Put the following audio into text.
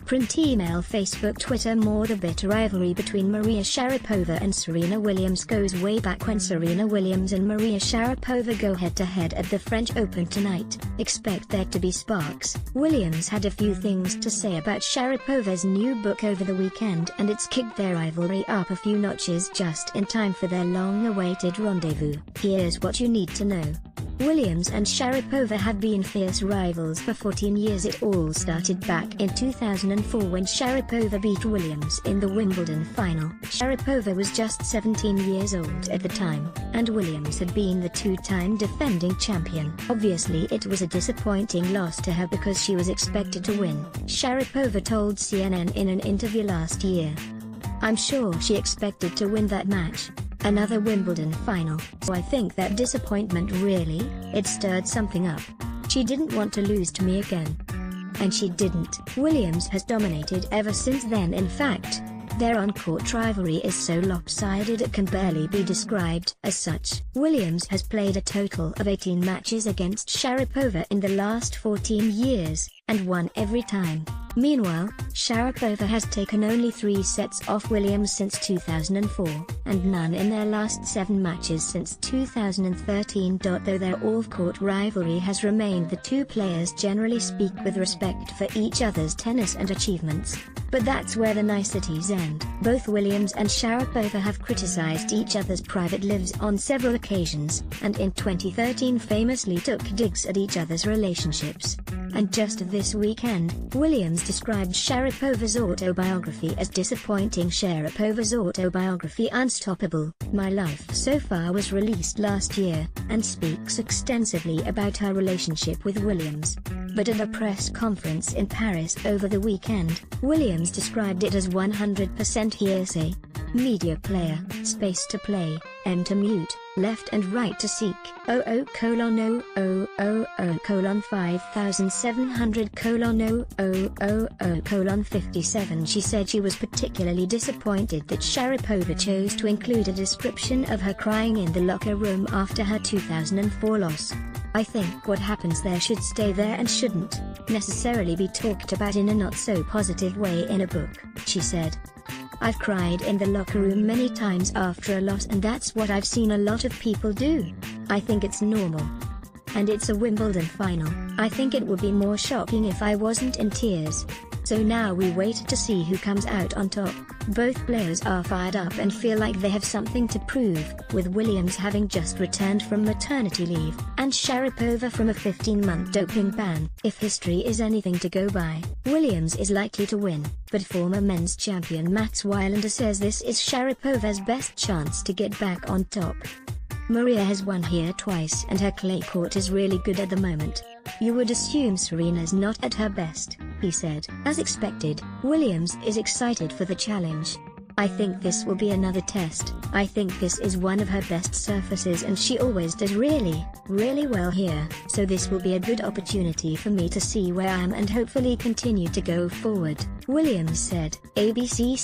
Print, email, Facebook, Twitter. More. The bitter rivalry between Maria Sharapova and Serena Williams goes way back when Serena Williams and Maria Sharapova go head-to-head at the French Open tonight. Expect there to be sparks. Williams had a few things to say about Sharapova's new book over the weekend, and it's kicked their rivalry up a few notches just in time for their long-awaited rendezvous. Here's what you need to know. Williams and Sharapova have been fierce rivals for 14 years. It all started back in 2004 when Sharapova beat Williams in the Wimbledon final. Sharapova was just 17 years old at the time, and Williams had been the two-time defending champion. Obviously it was a disappointing loss to her because she was expected to win, Sharapova told CNN in an interview last year. "I'm sure she expected to win that match. Another Wimbledon final. So I think that disappointment it stirred something up. She didn't want to lose to me again. And she didn't." Williams has dominated ever since then. In fact, their on-court rivalry is so lopsided it can barely be described as such. Williams has played a total of 18 matches against Sharapova in the last 14 years, and won every time. Meanwhile, Sharapova has taken only 3 sets off Williams since 2004, and none in their last 7 matches since 2013. Though their off-court rivalry has remained, the two players generally speak with respect for each other's tennis and achievements. But that's where the niceties end. Both Williams and Sharapova have criticized each other's private lives on several occasions, and in 2013 famously took digs at each other's relationships. And just this weekend, Williams described Sharapova's autobiography as disappointing. Sharapova's autobiography Unstoppable, My Life So Far was released last year, and speaks extensively about her relationship with Williams. But at a press conference in Paris over the weekend, Williams described it as 100% hearsay. Media player, space to play, M to mute, left and right to seek, 5700:57. She said she was particularly disappointed that Sharapova chose to include a description of her crying in the locker room after her 2004 loss. "I think what happens there should stay there and shouldn't necessarily be talked about in a not-so-positive way in a book," she said. "I've cried in the locker room many times after a loss, and that's what I've seen a lot of people do. I think it's normal. And it's a Wimbledon final. I think it would be more shocking if I wasn't in tears. So now we wait to see who comes out on top." Both players are fired up and feel like they have something to prove, with Williams having just returned from maternity leave, and Sharapova from a 15-month doping ban. If history is anything to go by, Williams is likely to win, but former men's champion Mats Wilander says this is Sharapova's best chance to get back on top. "Maria has won here twice and her clay court is really good at the moment. You would assume Serena's not at her best," he said. As expected, Williams is excited for the challenge. "I think this will be another test. I think this is one of her best surfaces and she always does really well here. So this will be a good opportunity for me to see where I am and hopefully continue to go forward," Williams said. ABC